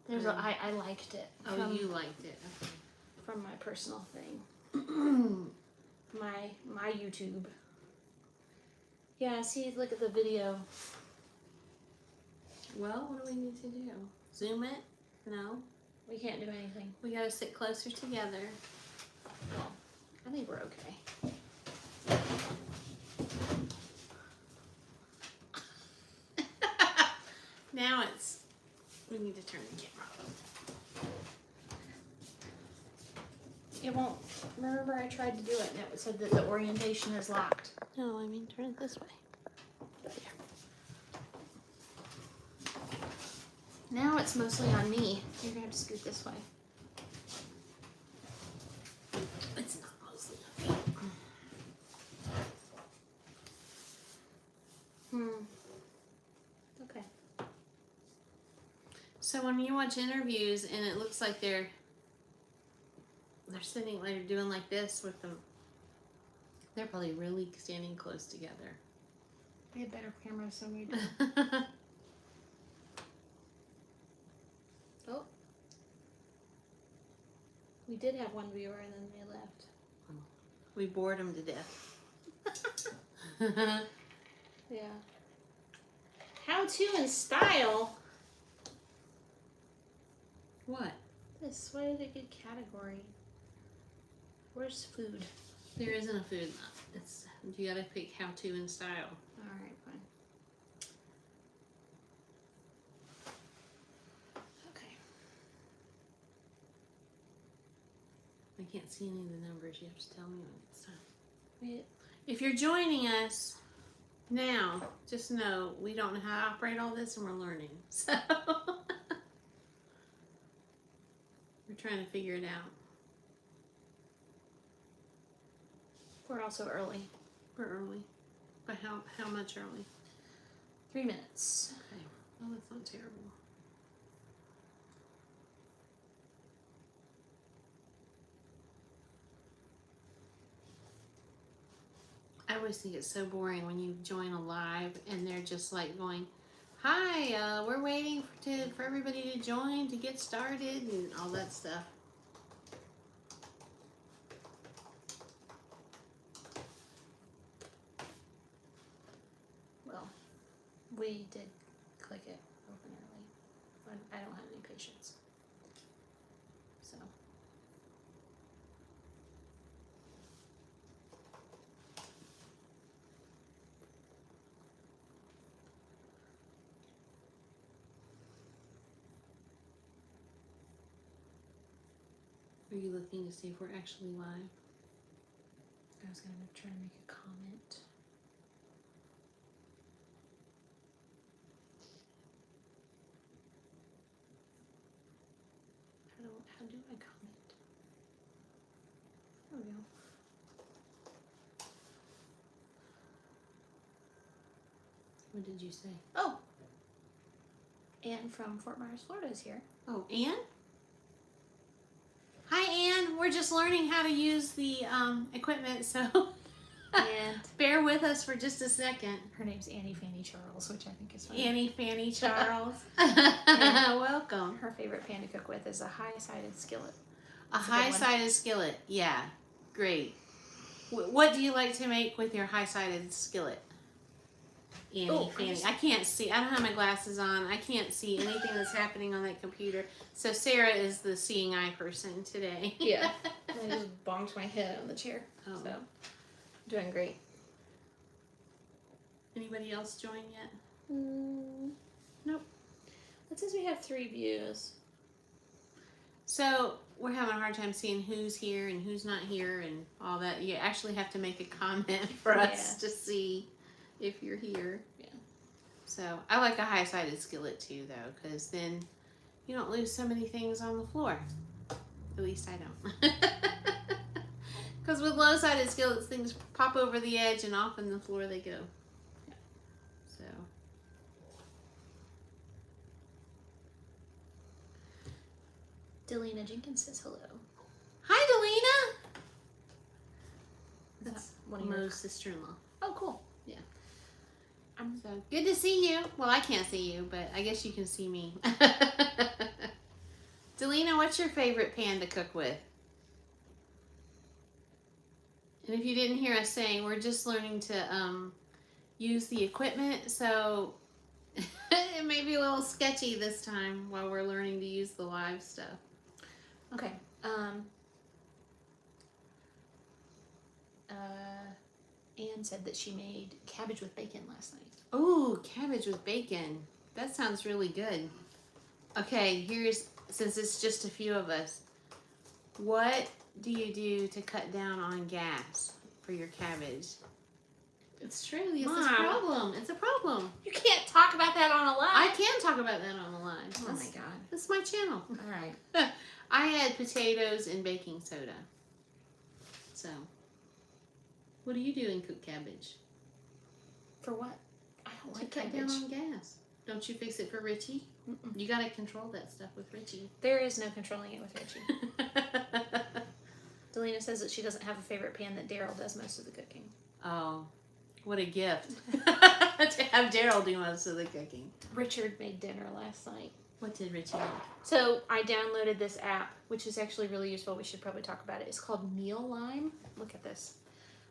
There's I liked it. Oh, you liked it. Okay. From my personal thing. my YouTube. Yeah, see, look at the video. Well, what do we need to do? Zoom it? No. We can't do anything. We gotta sit closer together. Well, I think we're okay. Now we need to turn the camera off. It won't. Remember, I tried to do it and it said that the orientation is locked. No, I mean turn it this way. There. Now it's mostly on me. You're gonna have to scoot this way. It's not mostly on me. Okay. So when you watch interviews and it looks like they're sitting, they're doing like this with them, they're probably really standing close together. We have better cameras than we do. Oh. We did have one viewer and then they left. We bored them to death. Yeah. How to and style. What? This. Why did it get category? Where's food? There isn't a food. It's you gotta pick how to and style. All right, fine. Okay. I can't see any of the numbers. You have to tell me when it's time. Wait. If you're joining us now, just know we don't know how to operate all this and we're learning. So we're trying to figure it out. We're also early. We're early. But how much early? 3 minutes. Okay. Oh, that's not terrible. I always think it's so boring when you join a live and they're just like going, "Hi, we're waiting for everybody to join to get started," and all that stuff. Well, we did click it open early, but I don't have any patience. So. Are you looking to see if we're actually live? I was going to try to make a comment. How do I comment? There we go. What did you say? Oh! Anne from Fort Myers, Florida is here. Oh, Anne? Hi, Anne. We're just learning how to use the equipment, so And bear with us for just a second. her name's Annie Fanny Charles, which I think is funny. Annie Fanny Charles. And welcome. her favorite pan to cook with is a high-sided skillet. A That's a good one. high-sided skillet. Yeah, great. What do you like to make with your high-sided skillet? Annie Oh, Fanny. I can't see. I don't have my glasses on. I can't see anything that's happening on that computer. So Sarah is the seeing eye person today. Yeah. I just bonked my head on the chair. Oh. So, doing great. Anybody else join yet? Nope. It says we have 3 views. So we're having a hard time seeing who's here and who's not here and all that. You actually have to make a comment for us to see if you're here. Yeah. So I like a high-sided skillet too, though, because then you don't lose so many things on the floor. At least I don't. Because with low-sided skillets, things pop over the edge and off in the floor they go. Yeah. So. Delina Jenkins says hello. Hi, Delina! That's one That's of your... Mo's sister-in-law. Oh, cool. Yeah. So good to see you. Well, I can't see you, but I guess you can see me. Delina, what's your favorite pan to cook with? And if you didn't hear us saying, we're just learning to use the equipment, so it may be a little sketchy this time while we're learning to use the live stuff. Okay. Anne said that she made cabbage with bacon last night. Ooh, cabbage with bacon. That sounds really good. Okay, since it's just a few of us, what do you do to cut down on gas for your cabbage? It's true. It's a problem. It's a problem. You can't talk about that on a live. I can talk about that on the live. Oh my God. That's my channel. All right. I add potatoes and baking soda. So, what do you do in cooked cabbage? For what? I don't like to cut cabbage. down on gas. Don't you fix it for Richie? Mm-mm. You got to control that stuff with Richie. There is no controlling it with Richie. Delina says that she doesn't have a favorite pan, that Daryl does most of the cooking. Oh, what a gift to have Daryl do most of the cooking. Richard made dinner last night. What did Richie make? So I downloaded this app, which is actually really useful. We should probably talk about it. It's called Meal Lime. Look at this.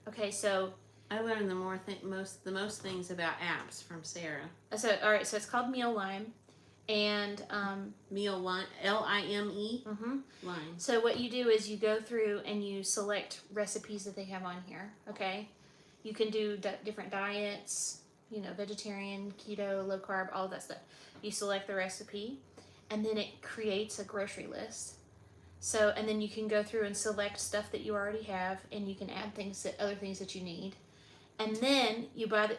Okay, so I learned the most things about apps from Sarah. all right, so it's called Meal Lime, and Meal Lime, Lime. mm-hmm. Lime. So what you do is you go through and you select recipes that they have on here. Okay, you can do different diets, vegetarian, keto, low carb, all of that stuff. You select the recipe, and then it creates a grocery list. So, and then you can go through and select stuff that you already have, and you can add other things that you need. And then you buy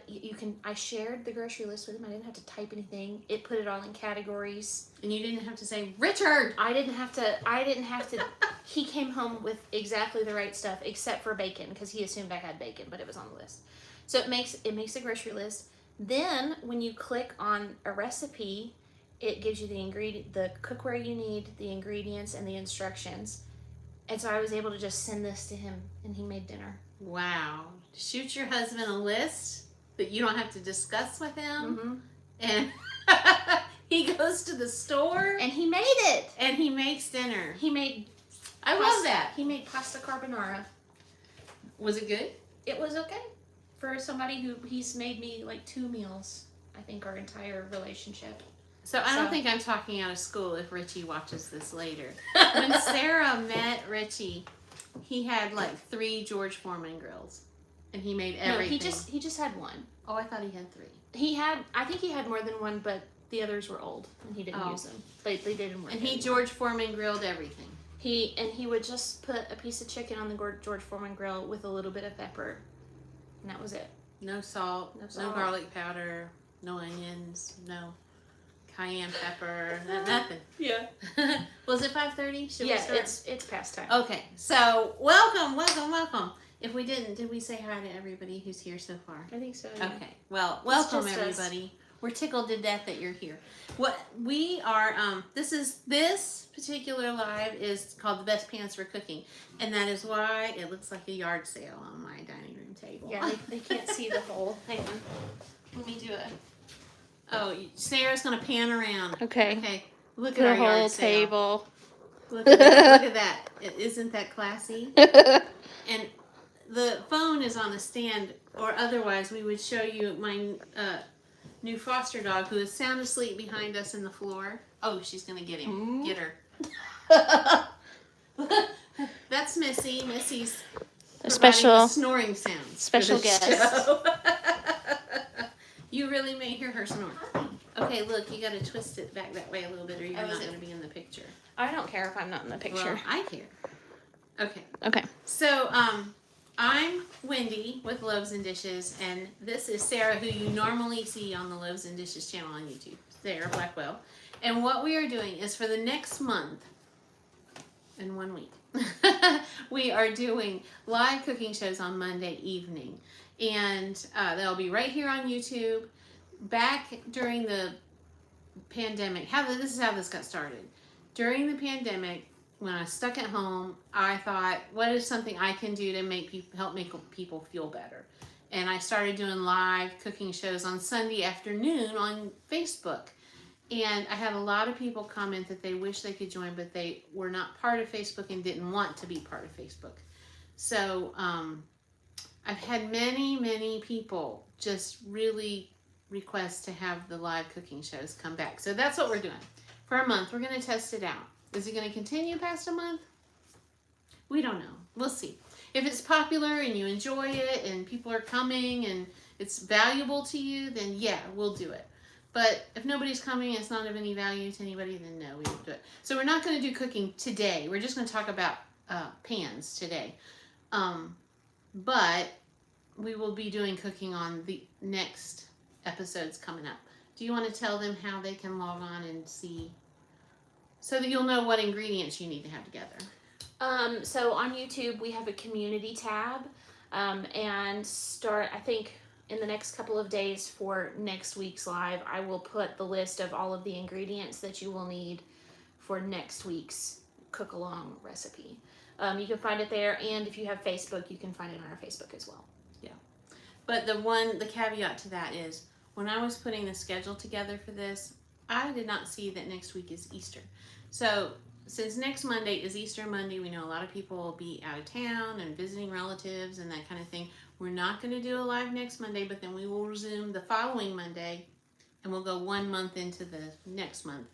I shared the grocery list with him. I didn't have to type anything. It put it all in categories. And you didn't have to say, Richard! I didn't have to. He came home with exactly the right stuff, except for bacon, because he assumed I had bacon, but it was on the list. So it makes a grocery list. Then when you click on a recipe, it gives you the cookware you need, the ingredients, and the instructions. And so I was able to just send this to him, and he made dinner. Wow. Shoot your husband a list that you don't have to discuss with him. Mm-hmm. And he goes to the store. And he made it. And he makes dinner. I love that. He made pasta carbonara. Was it good? It was okay. For somebody he's made me like 2 meals, I think, our entire relationship. So I don't think I'm talking out of school if Richie watches this later. When Sarah met Richie, he had like 3 George Foreman grills, and he made everything. No, he just had 1. Oh, I thought he had 3. I think he had more than 1, but the others were old and he didn't use them. They didn't work. And he George Foreman grilled everything. He would just put a piece of chicken on the George Foreman grill with a little bit of pepper, and that was it. No salt, no garlic powder, no onions, no cayenne pepper, nothing. Yeah. Was it 5:30? Should we start? It's past time. Okay, so welcome. If we did we say hi to everybody who's here so far? I think so. Yeah. Okay, well, welcome just everybody. We're tickled to death that you're here. What we are, this particular live is called The Best Pans for Cooking, and that is why it looks like a yard sale on my dining room table. Yeah, they can't see the hole. Hang on. Let me do it. Oh, Sarah's gonna pan around. Okay. Okay. Look at The our yard whole sale. table. Look at that. Look at that. Isn't that classy? And the phone is on a stand, or otherwise we would show you my new foster dog who is sound asleep behind us in the floor. Oh, she's gonna get him. Get her. That's Missy. Missy's A special the snoring sounds. special for this guest. show. You really may hear her snore. Okay, look, you gotta twist it back that way a little bit, or you're not gonna be in the picture. I don't care if I'm not in the picture. Well, I care. Okay. Okay. So, I'm Wendy with Loaves and Dishes, and this is Sarah, who you normally see on the Loaves and Dishes channel on YouTube, Sarah Blackwell. And what we are doing is for the next month, in 1 week, we are doing live cooking shows on Monday evening. And they'll be right here on YouTube. Back during the pandemic, this is how this got started. During the pandemic, when I was stuck at home, I thought, what is something I can do to help make people feel better? And I started doing live cooking shows on Sunday afternoon on Facebook. And I had a lot of people comment that they wish they could join, but they were not part of Facebook and didn't want to be part of Facebook. So I've had many people just really request to have the live cooking shows come back. So that's what we're doing. For a month, we're going to test it out. Is it going to continue past a month? We don't know. We'll see. If it's popular and you enjoy it and people are coming and it's valuable to you, then yeah, we'll do it. But if nobody's coming and it's not of any value to anybody, then no, we won't do it. So we're not going to do cooking today. We're just going to talk about pans today. But we will be doing cooking on the next episodes coming up. Do you want to tell them how they can log on and see, so that you'll know what ingredients you need to have together? So on YouTube, we have a community tab, and I think in the next couple of days for next week's live, I will put the list of all of the ingredients that you will need for next week's cook along recipe. You can find it there, and if you have Facebook, you can find it on our Facebook as well. Yeah. But the caveat to that is, when I was putting the schedule together for this, I did not see that next week is Easter. So since next Monday is Easter Monday, we know a lot of people will be out of town and visiting relatives and that kind of thing. We're not going to do a live next Monday, but then we will resume the following Monday, and we'll go 1 month into the next month,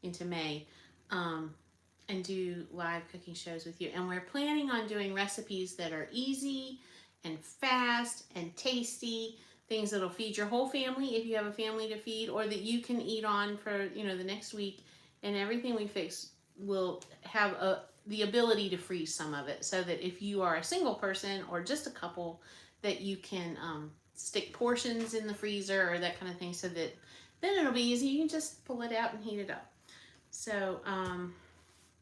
into May, and do live cooking shows with you. And we're planning on doing recipes that are easy and fast and tasty, things that'll feed your whole family if you have a family to feed, or that you can eat on for, the next week. And everything we fix will have the ability to freeze some of it, so that if you are a single person or just a couple, that you can stick portions in the freezer or that kind of thing, so that then it'll be easy. You can just pull it out and heat it up. So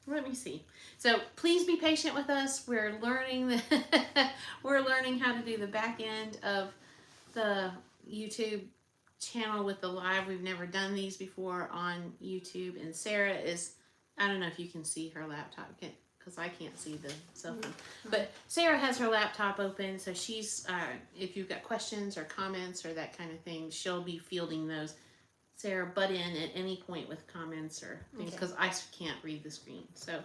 let me see. So please be patient with us. We're learning we're learning how to do the back end of the YouTube channel with the live. We've never done these before on YouTube, and Sarah is, I don't know if you can see her laptop, because I can't see the cell phone. But Sarah has her laptop open, so she's, if you've got questions or comments or that kind of thing, she'll be fielding those. Sarah, butt in at any point with comments or things, because I can't read the screen. So,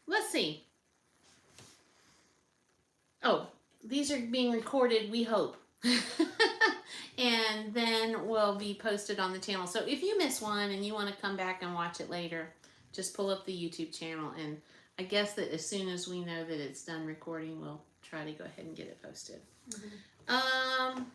let's see. Oh, these are being recorded, we hope. And then will be posted on the channel. So if you miss one and you want to come back and watch it later, just pull up the YouTube channel, and I guess that as soon as we know that it's done recording, we'll try to go ahead and get it posted. I'm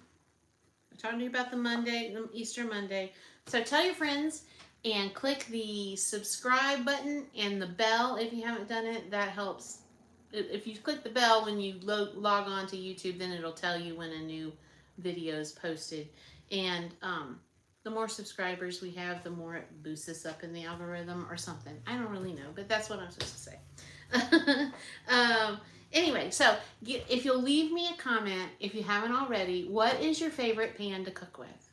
talking to you about the Easter Monday. So tell your friends and click the subscribe button and the bell if you haven't done it. That helps. If you click the bell when you log on to YouTube, then it'll tell you when a new video is posted. And the more subscribers we have, the more it boosts us up in the algorithm or something. I don't really know, but that's what I'm supposed to say. Anyway, so if you'll leave me a comment, if you haven't already, what is your favorite pan to cook with?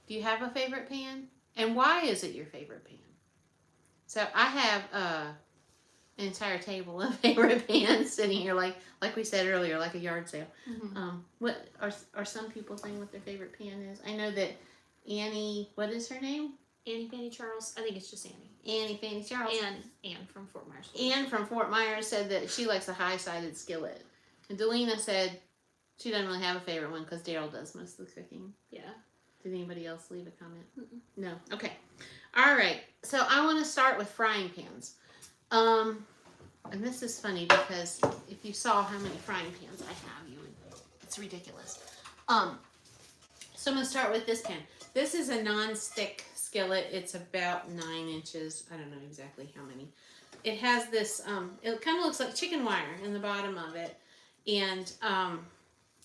Do you have a favorite pan? And why is it your favorite pan? So I have an entire table of favorite pans sitting here, like we said earlier, like a yard sale. What are some people saying what their favorite pan is? I know that Annie, what is her name? Annie Fanny Charles. I think it's just Annie. Annie Fanny Charles. Anne from Fort Myers. Anne from Fort Myers said that she likes a high-sided skillet. And Delina said she doesn't really have a favorite one because Daryl does most of the cooking. Yeah. Did anybody else leave a comment? No. Okay. All right. So I want to start with frying pans. And this is funny because if you saw how many frying pans I have, it's ridiculous. So I'm going to start with this pan. This is a non-stick skillet. It's about 9 inches. I don't know exactly how many. It has this, it kind of looks like chicken wire in the bottom of it. And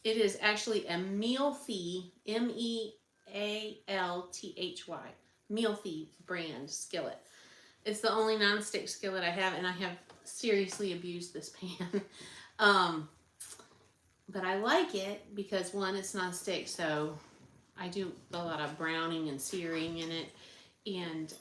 it is actually a Mealthy, Mealthy, Mealthy brand skillet. It's the only non-stick skillet I have, and I have seriously abused this pan. But I like it because, one, it's non-stick, so I do a lot of browning and searing in it, and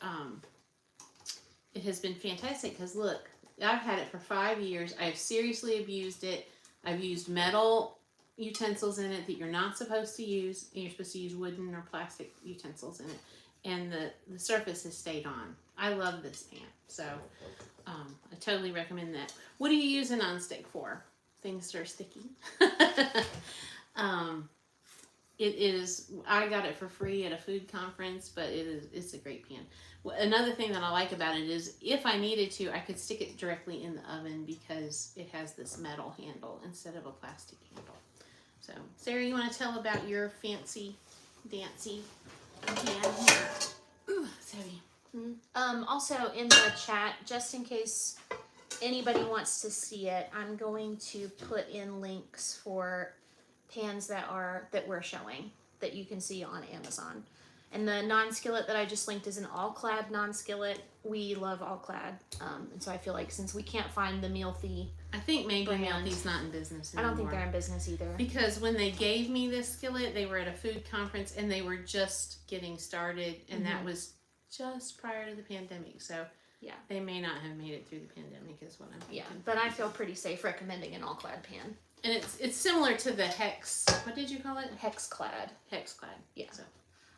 it has been fantastic because, look, I've had it for 5 years. I've seriously abused it. I've used metal utensils in it that you're not supposed to use, and you're supposed to use wooden or plastic utensils in it. and the surface has stayed on. I love this pan, so I totally recommend that. What do you use a nonstick for? Things that are sticky. It is. I got it for free at a food conference, but it's a great pan. Another thing that I like about it is if I needed to, I could stick it directly in the oven because it has this metal handle instead of a plastic handle. So, Sarah, you want to tell about your fancy, dancy pan here? Ooh, it's heavy. Also in the chat, just in case anybody wants to see it, I'm going to put in links for pans that we're showing that you can see on Amazon. And the non-skillet that I just linked is an all-clad non-skillet. We love all-clad, and so I feel like since we can't find the Mealthy, I think maybe brand, Mealthy's not in business anymore. I don't think they're in business either. Because when they gave me this skillet, they were at a food conference and they were just getting started, and that was just prior to the pandemic. So yeah, they may not have made it through the pandemic, is what I'm thinking. Yeah, but I feel pretty safe recommending an all-clad pan. And it's similar to the Hex. What did you call it? Hex-clad. Hex-clad. Yeah. So.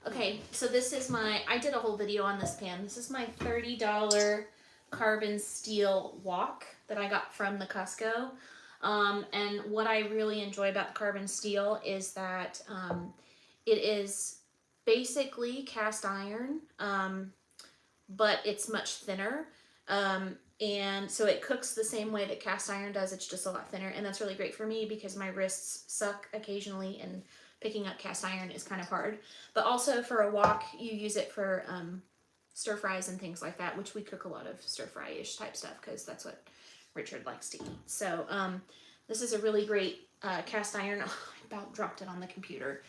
Okay, so this is I did a whole video on this pan. This is my $30 carbon steel wok that I got from the Costco. And what I really enjoy about the carbon steel is that it is basically cast iron, but it's much thinner. And so it cooks the same way that cast iron does, it's just a lot thinner. And that's really great for me because my wrists suck occasionally and picking up cast iron is kind of hard. But also for a wok, you use it for stir fries and things like that, which we cook a lot of stir fry-ish type stuff because that's what Richard likes to eat. So this is a really great cast iron, I about dropped it on the computer,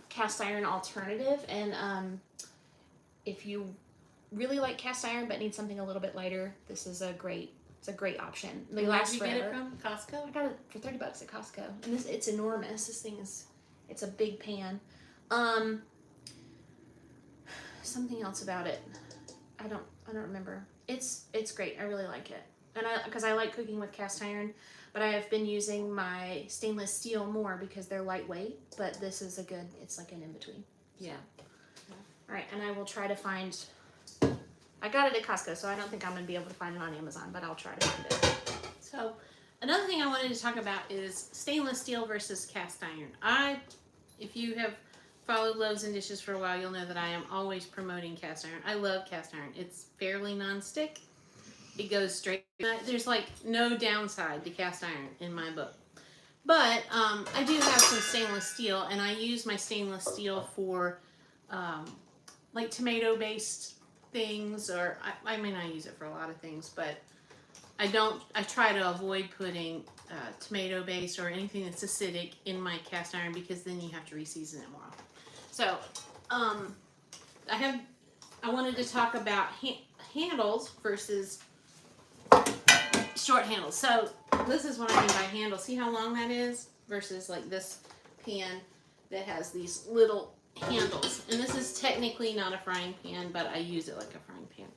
cast iron alternative. And if you really like cast iron but need something a little bit lighter, this is a great option. They last forever. Where did you get it from? Costco? I got it for $30 at Costco. And it's enormous. This thing it's a big pan. Something else about it. I don't remember. It's great. I really like it. And because I like cooking with cast iron, but I have been using my stainless steel more because they're lightweight, but this is it's like an in-between. Yeah. So. All right, and I will try to find, I got it at Costco, so I don't think I'm going to be able to find it on Amazon, but I'll try to find it. So another thing I wanted to talk about is stainless steel versus cast iron. If you have followed Loaves and Dishes for a while, you'll know that I am always promoting cast iron. I love cast iron. It's fairly non-stick. It goes straight. There's like no downside to cast iron in my book. But I do have some stainless steel, and I use my stainless steel for like tomato-based things, or I may not use it for a lot of things, but I try to avoid putting tomato-based or anything that's acidic in my cast iron because then you have to reseason it more often. So I wanted to talk about handles versus short handles. So this is what I mean by handle. See how long that is versus like this pan that has these little handles. And this is technically not a frying pan, but I use it like a frying pan.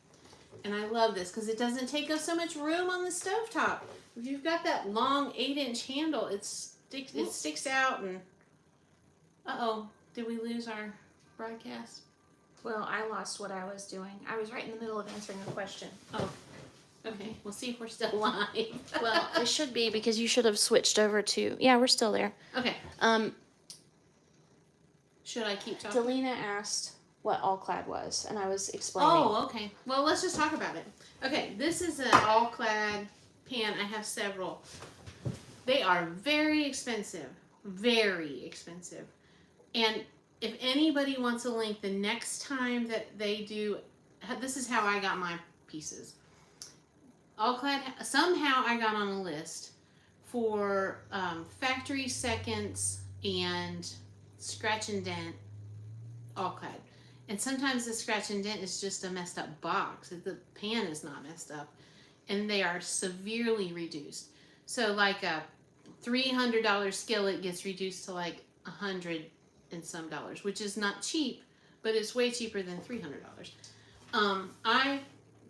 And I love this because it doesn't take up so much room on the stovetop. If you've got that long 8-inch handle, it sticks out and uh-oh, did we lose our broadcast? Well, I lost what I was doing. I was right in the middle of answering a question. Oh, okay. We'll see if we're still live. Well, it should be because you should have switched over to, yeah, we're still there. Okay. Should I keep talking? Delina asked what all-clad was, and I was explaining. Oh, okay. Well, let's just talk about it. Okay, this is an all-clad pan. I have several. They are very expensive. Very expensive. And if anybody wants a link the next time that they do, this is how I got my pieces. All-clad, somehow I got on a list for factory seconds and scratch and dent all-clad. And sometimes the scratch and dent is just a messed up box. The pan is not messed up. And they are severely reduced. So like a $300 skillet gets reduced to like $100 and some dollars, which is not cheap, but it's way cheaper than $300. I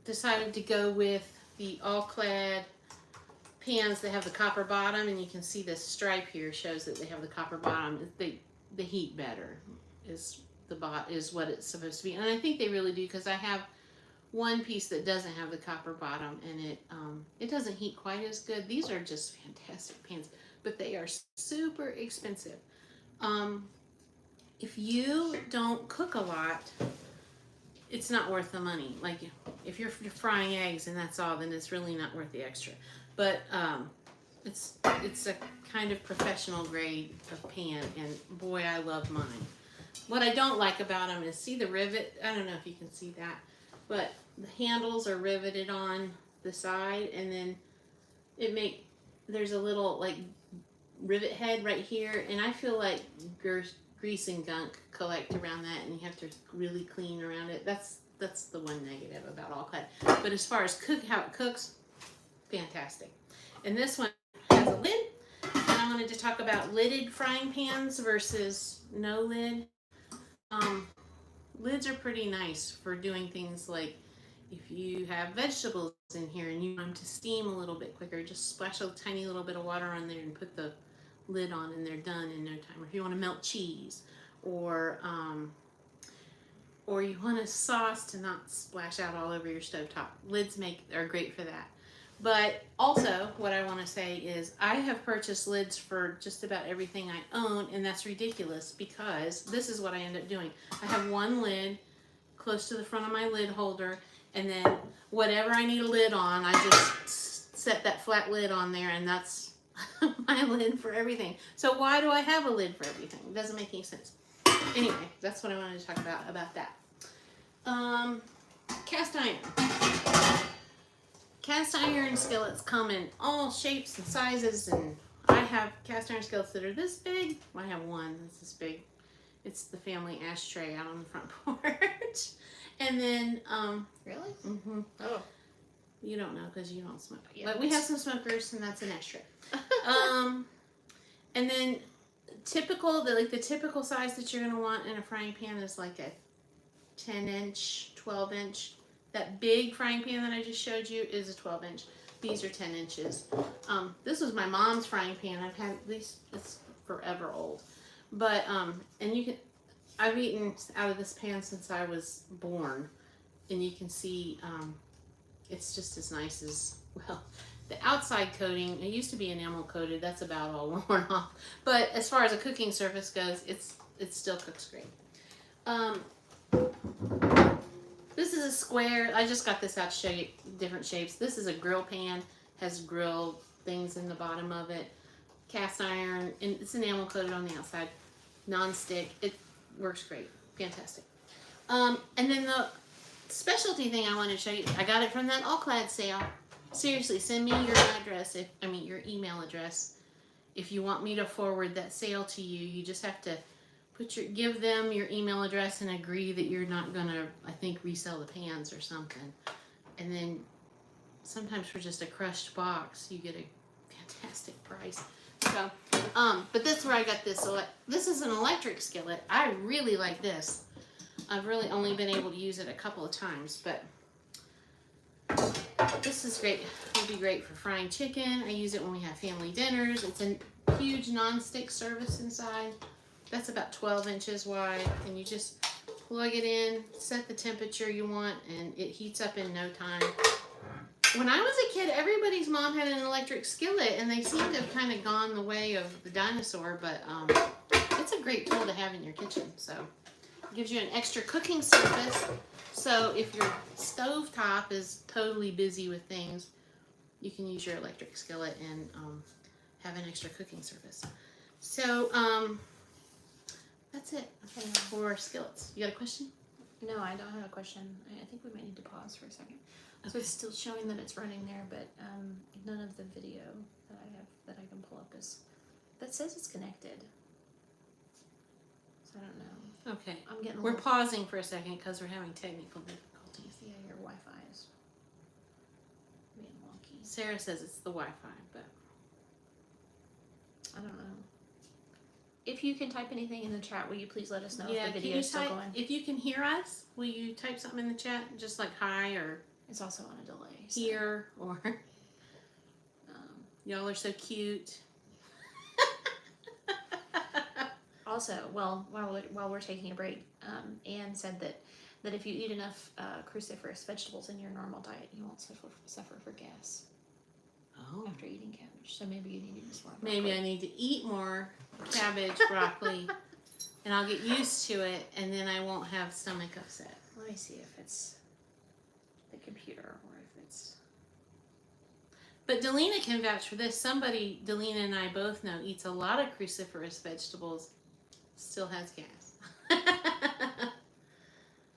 decided to go with the all-clad pans that have the copper bottom, and you can see this stripe here shows that they have the copper bottom. The heat better is is what it's supposed to be. And I think they really do, because I have one piece that doesn't have the copper bottom, and it doesn't heat quite as good. These are just fantastic pans, but they are super expensive. If you don't cook a lot, it's not worth the money. Like if you're frying eggs and that's all, then it's really not worth the extra. But it's a kind of professional grade of pan, and boy, I love mine. What I don't like about them is, see the rivet? I don't know if you can see that, but the handles are riveted on the side, and then there's a little like rivet head right here, and I feel like grease and gunk collect around that, and you have to really clean around it. That's the one negative about all clad. But as far as how it cooks, fantastic. And this one has a lid, and I wanted to talk about lidded frying pans versus no lid. Lids are pretty nice for doing things like if you have vegetables in here and you want them to steam a little bit quicker, just splash a tiny little bit of water on there and put the lid on, and they're done in no time. Or if you want to melt cheese, or you want a sauce to not splash out all over your stovetop, lids are great for that. But also, what I want to say is I have purchased lids for just about everything I own, and that's ridiculous, because this is what I end up doing. I have one lid close to the front of my lid holder, and then whatever I need a lid on, I just set that flat lid on there, and that's my lid for everything. So why do I have a lid for everything? It doesn't make any sense. Anyway, that's what I wanted to talk about that. Cast iron. Cast iron skillets come in all shapes and sizes, and I have cast iron skillets that are this big. I have one that's this big. It's the family ashtray out on the front porch. And then, Really? Mm-hmm. Oh. You don't know because you don't smoke. Yeah, but we have some smokers, and that's an ashtray. And then the typical size that you're going to want in a frying pan is like a 10-inch, 12-inch. That big frying pan that I just showed you is a 12-inch. These are 10 inches. This was my mom's frying pan. I've had it's forever old. But, and I've eaten out of this pan since I was born. And you can see, it's just as nice as, well, the outside coating, it used to be enamel coated. That's about all worn off. But as far as a cooking surface goes, it still cooks great. This is a square. I just got this out to show you different shapes. This is a grill pan, has grill things in the bottom of it. Cast iron, and it's enamel coated on the outside. Non-stick. It works great. Fantastic. And then the specialty thing I want to show you, I got it from that all-clad sale. Seriously, send me your address, your email address. If you want me to forward that sale to you, you just have to give them your email address and agree that you're not gonna, I think, resell the pans or something. And then sometimes for just a crushed box, you get a fantastic price. So, but that's where I got this. So this is an electric skillet. I really like this. I've really only been able to use it a couple of times, but this is great. It would be great for frying chicken. I use it when we have family dinners. It's a huge non-stick service inside. That's about 12 inches wide, and you just plug it in, set the temperature you want, and it heats up in no time. When I was a kid, everybody's mom had an electric skillet, and they seem to have kind of gone the way of the dinosaur, but it's a great tool to have in your kitchen. So it gives you an extra cooking surface. So if your stovetop is totally busy with things, you can use your electric skillet and have an extra cooking surface. So that's it for skillets. You got a question? No, I don't have a question. I think we might need to pause for a second. Okay. So it's still showing that it's running there, but none of the video that I have that I can pull up that says it's connected. So I don't know. Okay. I'm getting. We're pausing for a second because we're having technical difficulties. Yeah, your Wi-Fi is being wonky. Sarah says it's the Wi-Fi, but I don't know. If you can type anything in the chat, will you please let us know if the can video is still going? If you can hear us, will you type something in the chat, just like hi or It's also on a delay. So, here or y'all are so cute. Also, well, while we're taking a break, Anne said that if you eat enough cruciferous vegetables in your normal diet, you won't suffer for gas Oh. after eating cabbage. So maybe you need to eat more Maybe broccoli. I need to eat more cabbage, broccoli, and I'll get used to it, and then I won't have stomach upset. Let me see if it's the computer or if it's. But Delina can vouch for this. Somebody Delina and I both know eats a lot of cruciferous vegetables, still has gas.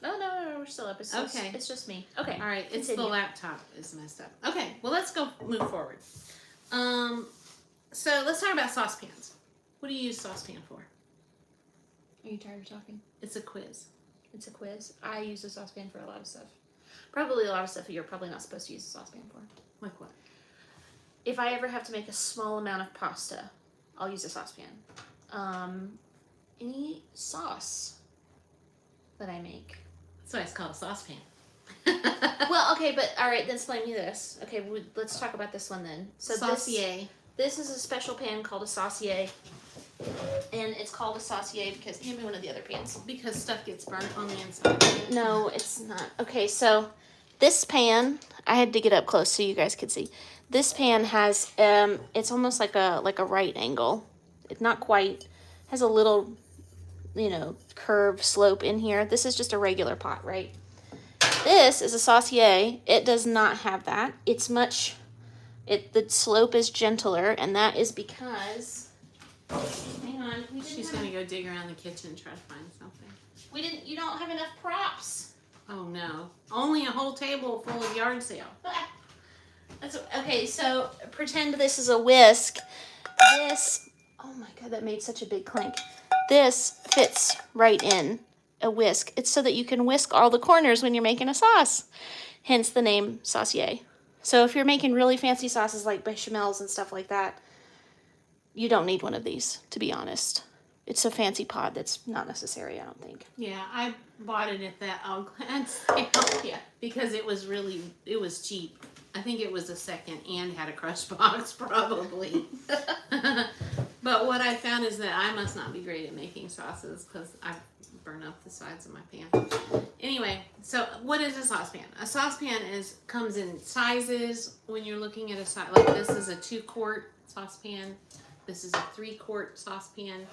No, we're still up. It's just me. Okay. All right, it's continue. the laptop is messed up. Okay, well, let's go move forward. So let's talk about saucepans. What do you use saucepan for? Are you tired of talking? It's a quiz. It's a quiz. I use a saucepan for a lot of stuff. Probably a lot of stuff that you're probably not supposed to use a saucepan for. Like what? If I ever have to make a small amount of pasta, I'll use a saucepan. Any sauce that I make. That's why it's called a saucepan. Well, okay, but all right, then explain me this. Okay, let's talk about this one then. So saucier. This is a special pan called a saucier, and it's called a saucier because hand me one of the other pans. Because stuff gets burnt on the inside. No, it's not. Okay, so this pan, I had to get up close so you guys could see. This pan has it's almost like a right angle. It's not quite. Has a little, curve slope in here. This is just a regular pot, right? This is a saucier. It does not have that. It's the slope is gentler, and that is because, hang on. She's going to go dig around the kitchen and try to find something. You don't have enough props. Oh no. Only a whole table full of yard sale. Okay, so pretend this is a whisk. Oh my God, that made such a big clink. This fits right in a whisk. It's so that you can whisk all the corners when you're making a sauce. Hence the name saucier. So if you're making really fancy sauces like bechamels and stuff like that, you don't need one of these, to be honest. It's a fancy pot that's not necessary, I don't think. Yeah, I bought it at that Glad sale. Yeah. Because it was cheap. I think it was a second and had a crush box, probably. But what I found is that I must not be great at making sauces because I burn up the sides of my pan. Anyway, so what is a saucepan? A saucepan comes in sizes. When you're looking at a size, like this is a 2-quart saucepan. This is a 3-quart saucepan.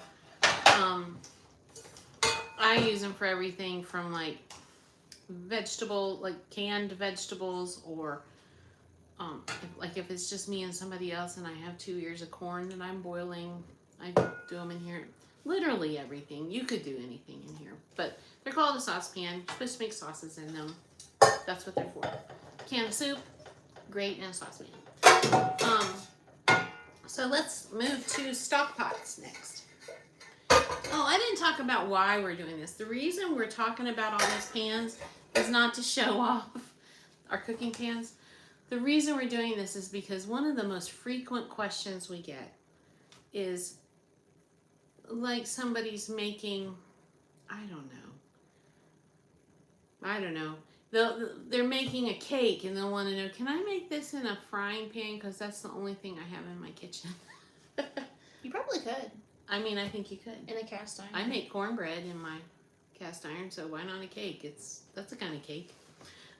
I use them for everything from like canned vegetables, or if it's just me and somebody else and I have 2 ears of corn that I'm boiling, I do them in here. Literally everything. You could do anything in here, but they're called a saucepan. You're supposed to make sauces in them. That's what they're for. Can of soup, great, and a saucepan. So let's move to stock pots next. Oh, I didn't talk about why we're doing this. The reason we're talking about all these pans is not to show off our cooking pans. The reason we're doing this is because one of the most frequent questions we get is like somebody's making, I don't know. They're making a cake and they'll want to know, can I make this in a frying pan? Because that's the only thing I have in my kitchen. You probably could. I mean, I think you could. In a cast iron. I make cornbread in my cast iron, so why not a cake? That's a kind of cake.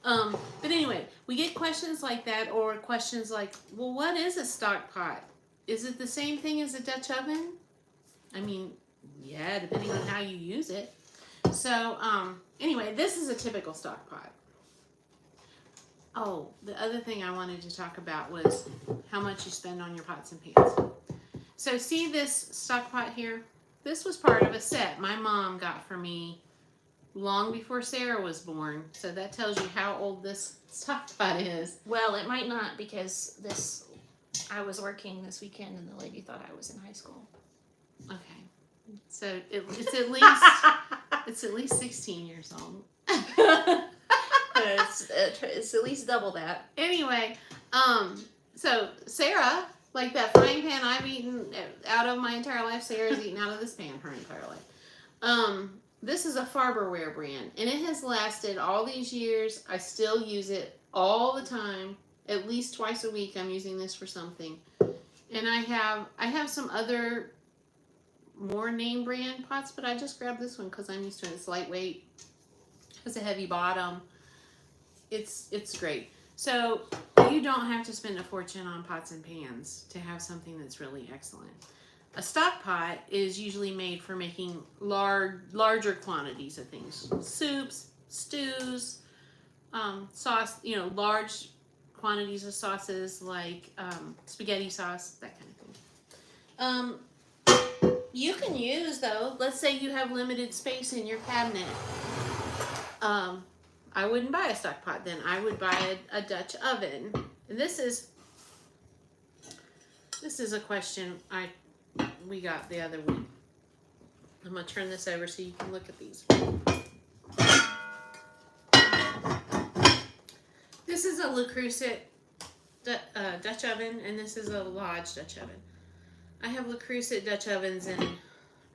But anyway, we get questions like that, or questions like, well, what is a stock pot? Is it the same thing as a Dutch oven? I mean, yeah, depending on how you use it. So, anyway, this is a typical stock pot. Oh, the other thing I wanted to talk about was how much you spend on your pots and pans. So see this stock pot here? This was part of a set my mom got for me long before Sarah was born. So that tells you how old this stock pot is. Well, it might not, because I was working this weekend and the lady thought I was in high school. Okay. So it's at least 16 years old. It's at least double that. Anyway, so Sarah, like that frying pan I've eaten out of my entire life, Sarah's eaten out of this pan her entire life. This is a Farberware brand, and it has lasted all these years. I still use it all the time. At least twice a week I'm using this for something. And I have some other more name brand pots, but I just grabbed this one because I'm used to it. It's lightweight, has a heavy bottom. It's great. So you don't have to spend a fortune on pots and pans to have something that's really excellent. A stock pot is usually made for making larger quantities of things. Soups, stews, sauce, large quantities of sauces like spaghetti sauce, that kind of thing. You can use, though, let's say you have limited space in your cabinet. I wouldn't buy a stock pot then. I would buy a Dutch oven. And this is a question we got the other week. I'm going to turn this over so you can look at these. This is a Le Creuset Dutch oven, and this is a Lodge Dutch oven. I have Le Creuset Dutch ovens in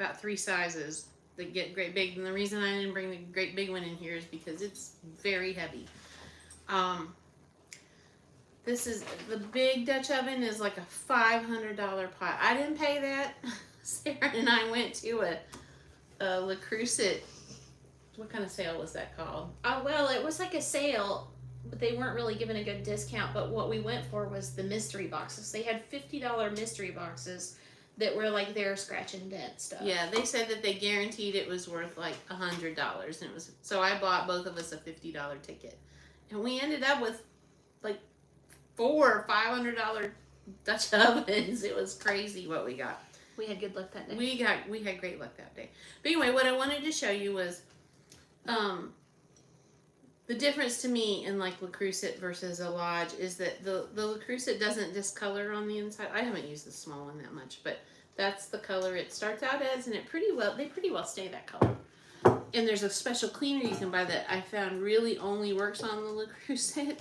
about 3 sizes that get great big, and the reason I didn't bring the great big one in here is because it's very heavy. This is the big Dutch oven is like a $500 pot. I didn't pay that. Sarah and I went to a Le Creuset. What kind of sale was that called? Well, it was like a sale, but they weren't really giving a good discount. But what we went for was the mystery boxes. They had $50 mystery boxes that were like their scratch and dent stuff. Yeah, they said that they guaranteed it was worth like $100, and it was. So I bought both of us a $50 ticket, and we ended up with like $400 or $500 Dutch ovens. It was crazy what we got. We had good luck that day. We had great luck that day. But anyway, what I wanted to show you was the difference to me in like Le Creuset versus a Lodge is that the Le Creuset doesn't discolor on the inside. I haven't used the small one that much, but that's the color it starts out as, and they pretty well stay that color. And there's a special cleaner you can buy that I found really only works on the Le Creuset.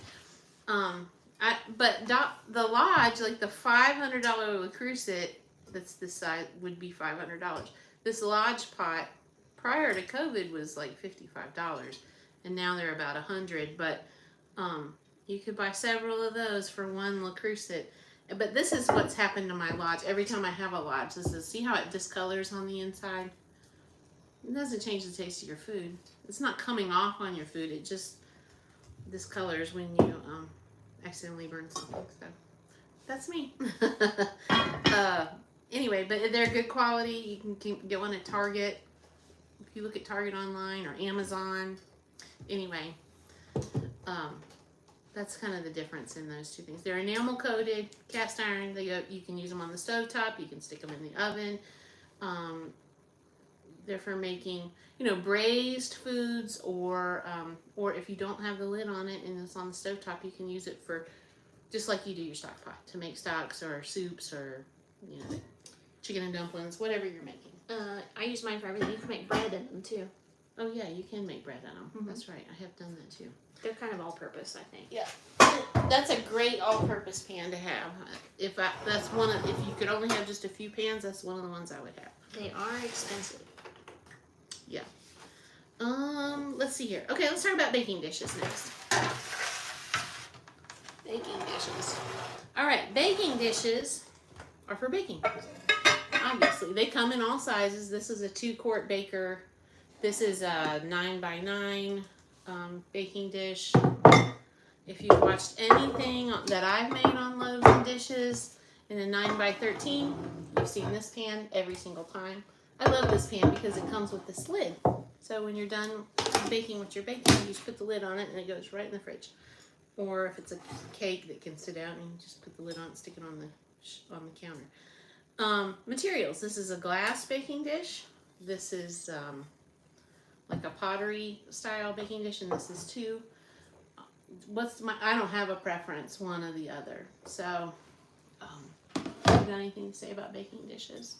But the Lodge, like the $500 Le Creuset, that's this size, would be $500. This Lodge pot prior to COVID was like $55, and now they're about $100. But you could buy several of those for one Le Creuset. But this is what's happened to my Lodge. Every time I have a Lodge, see how it discolors on the inside? It doesn't change the taste of your food. It's not coming off on your food. It just discolors when you accidentally burn something. So that's me. Anyway, but they're good quality. You can get one at Target. If you look at Target online or Amazon. Anyway, that's kind of the difference in those two things. They're enamel coated, cast iron. You can use them on the stovetop. You can stick them in the oven. They're for making, braised foods, or if you don't have the lid on it and it's on the stovetop, you can use it for, just like you do your stock pot, to make stocks or soups or, chicken and dumplings, whatever you're making. I use mine for everything. You can make bread in them too. Oh yeah, you can make bread in them. Mm-hmm. That's right. I have done that too. They're kind of all-purpose, I think. Yeah, that's a great all-purpose pan to have. If you could only have just a few pans, that's one of the ones I would have. They are expensive. Yeah. Let's see here. Okay, let's talk about baking dishes next. Baking dishes. All right, baking dishes are for baking. Obviously, they come in all sizes. This is a 2-quart baker. This is a 9x9 baking dish. If you've watched anything that I've made on Loaves and Dishes in a 9x13, you've seen this pan every single time. I love this pan because it comes with this lid. So when you're done baking what you're baking, you just put the lid on it and it goes right in the fridge. Or if it's a cake that can sit out, you just put the lid on it, stick it on the counter. Materials. This is a glass baking dish. This is like a pottery style baking dish, and this is too. I don't have a preference, one or the other. So, you got anything to say about baking dishes?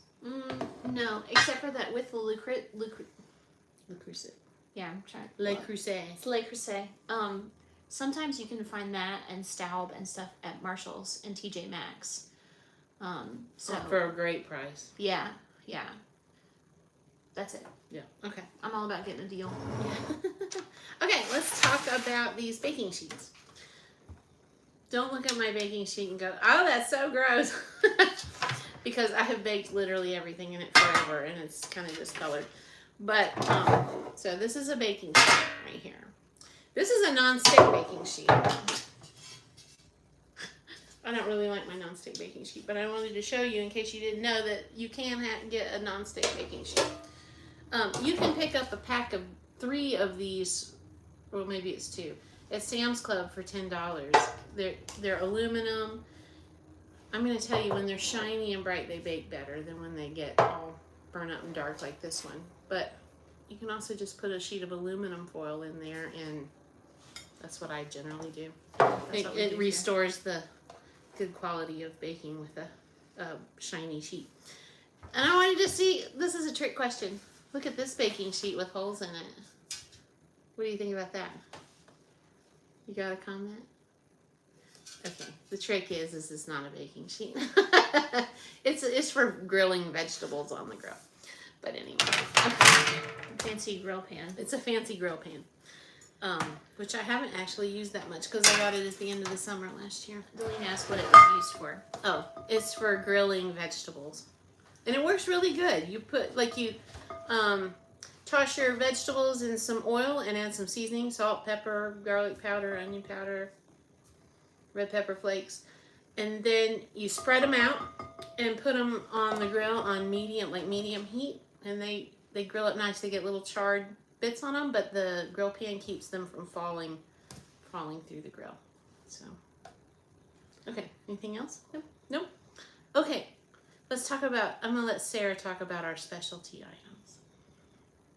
No, except for that with the Le Creuset. Yeah, I'm trying. Le Creuset. It's Le Creuset. Sometimes you can find that and Staub and stuff at Marshall's and TJ Maxx. So for a great price. Yeah. That's it. Yeah. Okay. I'm all about getting a deal. Yeah. Okay, let's talk about these baking sheets. Don't look at my baking sheet and go, "Oh, that's so gross," because I have baked literally everything in it forever, and it's kind of discolored. But, so this is a baking sheet right here. This is a non-stick baking sheet. I don't really like my non-stick baking sheet, but I wanted to show you in case you didn't know that you can get a non-stick baking sheet. You can pick up a pack of 3 of these, or maybe it's 2, at Sam's Club for $10. They're aluminum. I'm going to tell you, when they're shiny and bright, they bake better than when they get all burnt up and dark like this one. But you can also just put a sheet of aluminum foil in there, and that's what I generally do. It restores the good quality of baking with a shiny sheet. And I wanted to see, this is a trick question. Look at this baking sheet with holes in it. What do you think about that? You got a comment? Okay, the trick is it's not a baking sheet. It's for grilling vegetables on the grill. But anyway, okay. Fancy grill pan. It's a fancy grill pan. Which I haven't actually used that much because I got it at the end of the summer last year. Deline asked what it was used for. Oh, it's for grilling vegetables. And it works really good. You put, toss your vegetables in some oil and add some seasoning, salt, pepper, garlic powder, onion powder, red pepper flakes. And then you spread them out and put them on the grill on medium heat. And they grill it nice. They get little charred bits on them, but the grill pan keeps them from falling through the grill. So, okay, anything else? Nope. Okay, let's talk about, I'm gonna let Sarah talk about our specialty items.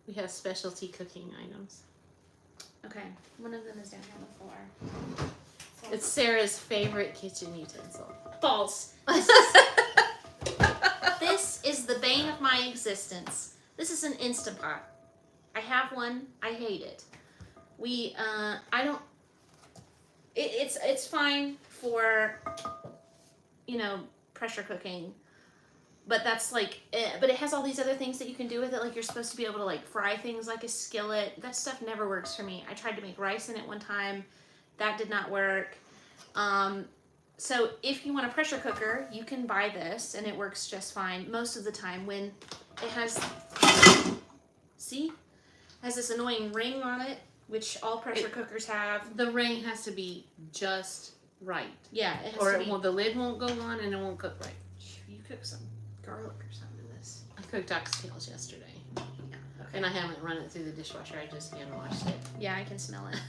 We have specialty cooking items. Okay, one of them is down here on the floor. So It's Sarah's favorite kitchen utensil. false. This is the bane of my existence. This is an Instant Pot. I have one. I hate it. It's fine for, pressure cooking, but that's but it has all these other things that you can do with it. Like, you're supposed to be able to fry things like a skillet. That stuff never works for me. I tried to make rice in it one time. That did not work. So if you want a pressure cooker, you can buy this and it works just fine most of the time. When it has, has this annoying ring on it, which all pressure cookers have. The ring has to be just right. Yeah, it has Or to be. the lid won't go on and it won't cook right. You cook some garlic or something in this. I cooked oxtails yesterday. Yeah. Okay. And I haven't run it through the dishwasher. I just hand washed it. Yeah, I can smell it.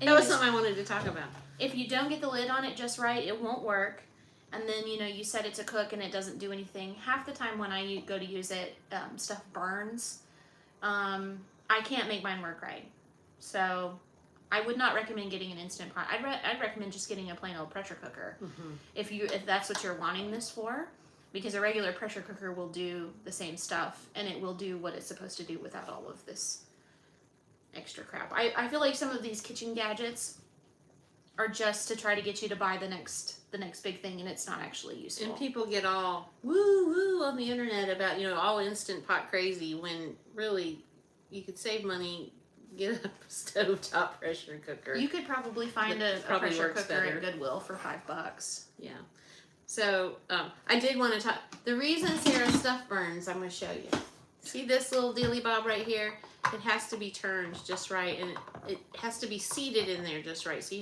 That was something I wanted to talk about. If you don't get the lid on it just right, it won't work. And then, you set it to cook and it doesn't do anything. Half the time when I go to use it, stuff burns. I can't make mine work right. So I would not recommend getting an Instant Pot. I'd recommend just getting a plain old pressure cooker. Mm-hmm. If that's what you're wanting this for. Because a regular pressure cooker will do the same stuff. And it will do what it's supposed to do without all of this extra crap. I feel like some of these kitchen gadgets are just to try to get you to buy the next big thing, and it's not actually useful. And people get all woo on the internet about, all Instant Pot crazy, when really you could save money, get a stovetop pressure cooker. You could probably find a pressure cooker at Goodwill for $5. Yeah. So I did want to talk. The reason Sarah's stuff burns, I'm going to show you. See this little dilly bob right here? It has to be turned just right, and it has to be seated in there just right. So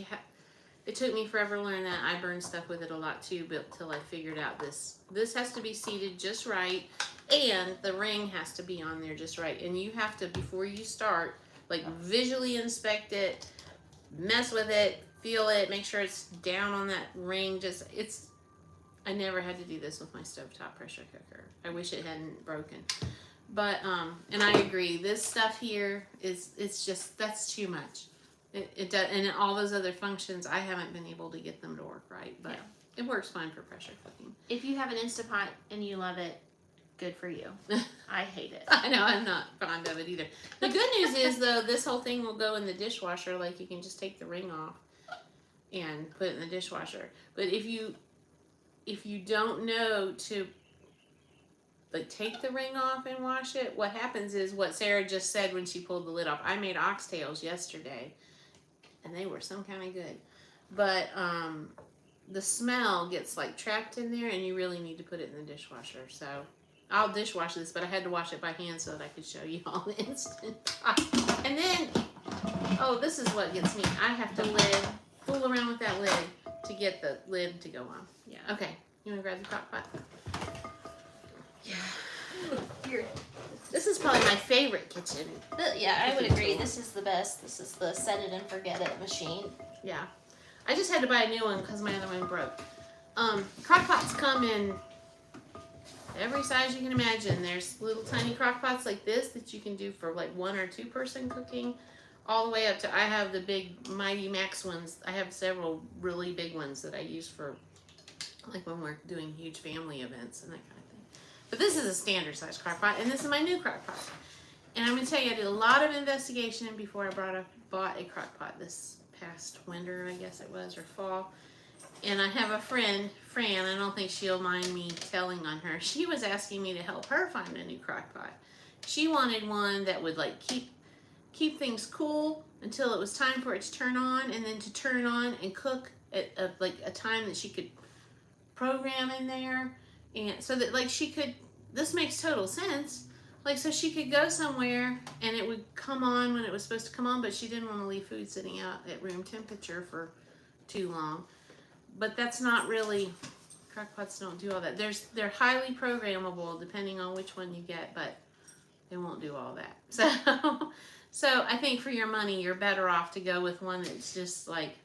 it took me forever to learn that. I burned stuff with it a lot too, but till I figured out this has to be seated just right, and the ring has to be on there just right. And you have to, before you start, visually inspect it, mess with it, feel it, make sure it's down on that ring. I never had to do this with my stovetop pressure cooker. I wish it hadn't broken. But, and I agree, this stuff here that's too much. It does, and all those other functions, I haven't been able to get them to work right, but it works fine for pressure cooking. If you have an Instant Pot and you love it, good for you. I hate it. I know, I'm not fond of it either. The good news is, though, this whole thing will go in the dishwasher. You can just take the ring off and put it in the dishwasher. But if you don't know to take the ring off and wash it, what happens is what Sarah just said when she pulled the lid off. I made oxtails yesterday, and they were some kind of good. But the smell gets like trapped in there, and you really need to put it in the dishwasher. So I'll dishwash this, but I had to wash it by hand so that I could show you all the instant pot. And then, oh, this is what gets me. I have to fool around with that lid to get the lid to go on. Yeah. Okay, you want to grab the crock pot? Yeah. Here. This is probably my favorite kitchen. Yeah, I would agree. This is the best. This is the set it and forget it machine. Yeah. I just had to buy a new one because my other one broke. Crock pots come in every size you can imagine. There's little tiny crock pots like this that you can do for like 1 or 2 person cooking, all the way up to, I have the big Mighty Max ones. I have several really big ones that I use for like when we're doing huge family events and that kind of thing. But this is a standard size crock pot, and this is my new crock pot. And I'm going to tell you, I did a lot of investigation before I bought a crock pot this past winter, I guess it was, or fall. And I have a friend, Fran, I don't think she'll mind me telling on her. She was asking me to help her find a new crock pot. She wanted one that would like keep things cool until it was time for it to turn on, and then to turn on and cook at like a time that she could program in there, and so that like she could, this makes total sense, like so she could go somewhere and it would come on when it was supposed to come on, but she didn't want to leave food sitting out at room temperature for too long. But that's not really, crock pots don't do all that. They're highly programmable depending on which one you get, but they won't do all that. So I think for your money, you're better off to go with one that's just like,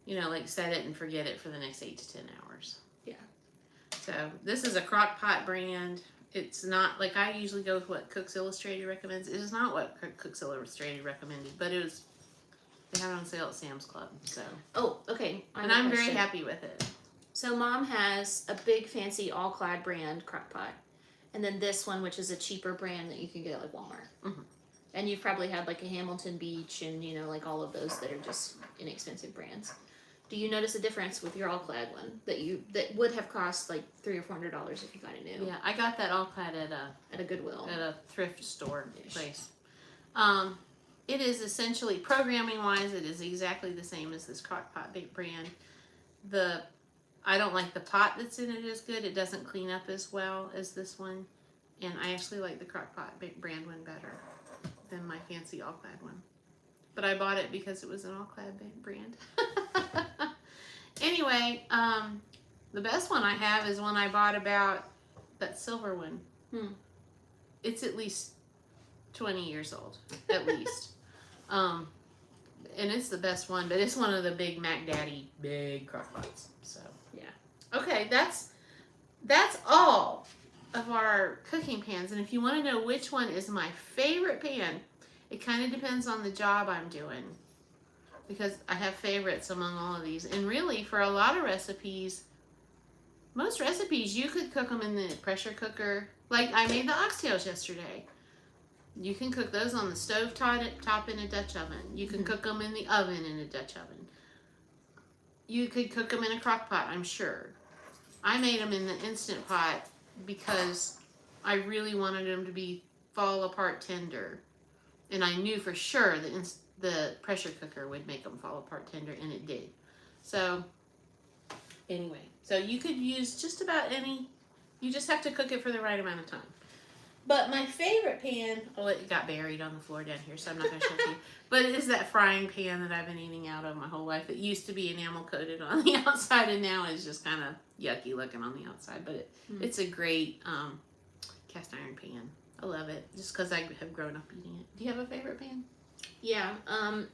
you know, like set it and forget it for the next 8 to 10 hours. Yeah. So this is a crock pot brand. It's not, like I usually go with what Cooks Illustrated recommends. It is not what Cooks Illustrated recommended, but it was, they have it on sale at Sam's Club. So. Oh, okay. And I'm very happy with it. So Mom has a big fancy all-clad brand crock pot, and then this one, which is a cheaper brand that you can get at like Walmart. Mm-hmm. And you've probably had like a Hamilton Beach and, you know, like all of those that are just inexpensive brands. Do you notice a difference with your all-clad one that would have cost like $300 or $400 if you got it new? Yeah, I got that all-clad at a Goodwill, at a thrift store place. It is essentially, programming-wise, it is exactly the same as this crock pot brand. I don't like the pot that's in it as good. It doesn't clean up as well as this one, and I actually like the crock pot brand one better than my fancy all-clad one. But I bought it because it was an all-clad brand. Anyway, the best one I have is one I bought about, that silver one. It's at least 20 years old, at least. And it's the best one, but it's one of the big Mac Daddy big crock pots. So yeah. Okay, that's all of our cooking pans. And if you want to know which one is my favorite pan, it kind of depends on the job I'm doing, because I have favorites among all of these. And really, for a lot of recipes, most recipes, you could cook them in the pressure cooker. Like I made the oxtails yesterday. You can cook those on the stove top in a Dutch oven. You can cook them in the oven in a Dutch oven. You could cook them in a crock pot, I'm sure. I made them in the Instant Pot because I really wanted them to fall apart tender. And I knew for sure the pressure cooker would make them fall apart tender, and it did. So, anyway. So you could use just about any. You just have to cook it for the right amount of time. But my favorite pan, it got buried on the floor down here, so I'm not going to show it to you. But it is that frying pan that I've been eating out of my whole life. It used to be enamel coated on the outside, and now it's just kind of yucky looking on the outside. But it's a great cast iron pan. I love it, just because I have grown up eating it. Do you have a favorite pan? Yeah,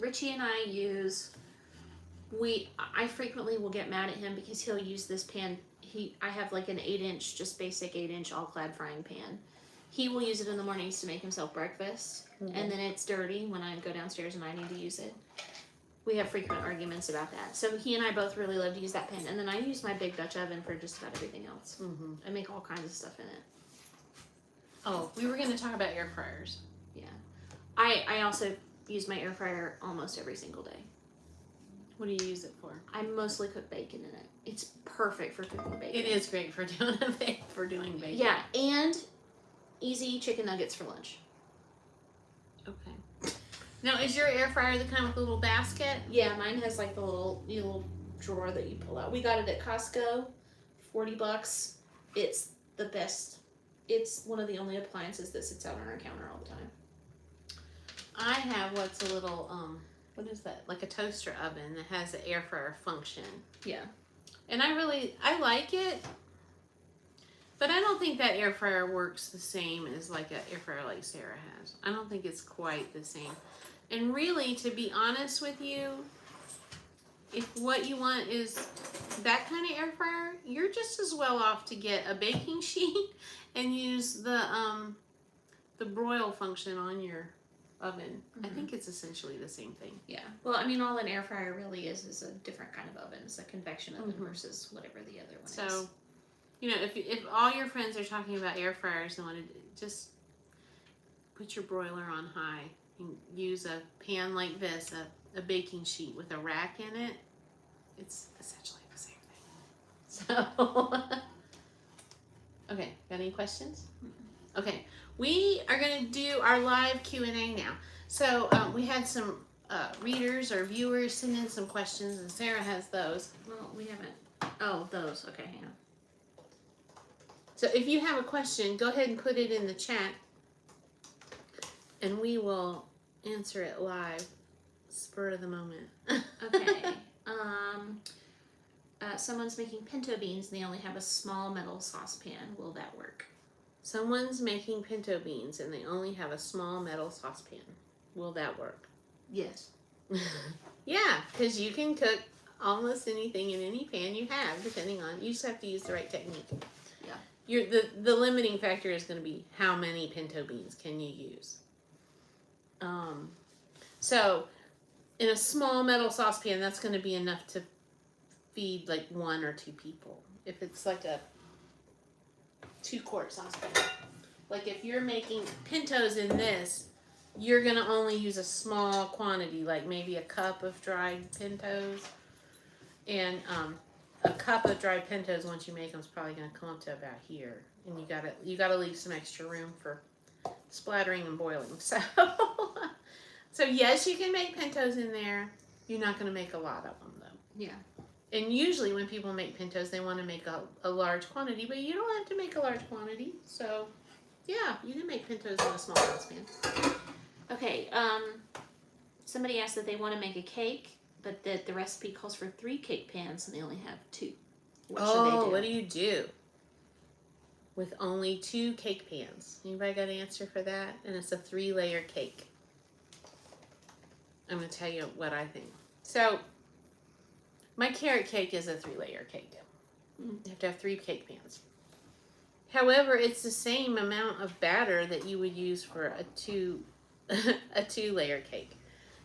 Richie and I use, I frequently will get mad at him because he'll use this pan. I have like an 8-inch, just basic 8-inch all-clad frying pan. He will use it in the mornings to make himself breakfast, and then it's dirty when I go downstairs and I need to use it. We have frequent arguments about that. So he and I both really love to use that pan, and then I use my big Dutch oven for just about everything else. I make all kinds of stuff in it. Oh, we were going to talk about air fryers. Yeah. I also use my air fryer almost every single day. What do you use it for? I mostly cook bacon in it. It's perfect for cooking bacon. It is great for doing bacon. Yeah, and easy chicken nuggets for lunch. Okay. Now, is your air fryer the kind with the little basket? Yeah, mine has like the little drawer that you pull out. We got it at Costco, $40. It's the best. It's one of the only appliances that sits out on our counter all the time. I have what's a little, what is that? Like a toaster oven that has an air fryer function. Yeah. And I like it, but I don't think that air fryer works the same as like an air fryer like Sarah has. I don't think it's quite the same. And really, to be honest with you, if what you want is that kind of air fryer, you're just as well off to get a baking sheet and use the broil function on your oven. I think it's essentially the same thing. Yeah. Well, I mean, all an air fryer really is a different kind of oven. It's a convection oven versus whatever the other one is. So, you know, if all your friends are talking about air fryers and want to just put your broiler on high and use a pan like this, a baking sheet with a rack in it, it's essentially the same thing. So, okay, got any questions? Okay, we are going to do our live Q&A now. So we had some readers or viewers send in some questions, and Sarah has those. Well, we haven't. Oh, those. Okay, hang on. So if you have a question, go ahead and put it in the chat, and we will answer it live, spur of the moment. Okay. Someone's making pinto beans and they only have a small metal saucepan. Will that work? Someone's making pinto beans and they only have a small metal saucepan. Will that work? Yes. Yeah, because you can cook almost anything in any pan you have, depending on, you just have to use the right technique. Yeah. The limiting factor is going to be how many pinto beans can you use. So in a small metal saucepan, that's going to be enough to feed like 1 or 2 people. If it's like a 2-quart saucepan. Like if you're making pintos in this, you're going to only use a small quantity, like maybe a cup of dried pintos. And a cup of dried pintos, once you make them, is probably going to come up to about here. And you gotta leave some extra room for splattering and boiling. So, so yes, you can make pintos in there. You're not going to make a lot of them, though. Yeah. And usually when people make pintos, they want to make a large quantity, but you don't have to make a large quantity. So, yeah, you can make pintos in a small saucepan. Okay, somebody asked that they want to make a cake, but that the recipe calls for 3 cake pans and they only have 2. What should they do? What do you do with only 2 cake pans? Anybody got an answer for that? And it's a 3-layer cake. I'm going to tell you what I think. So, my carrot cake is a 3-layer cake. You have to have 3 cake pans. However, it's the same amount of batter that you would use for a 2-layer cake.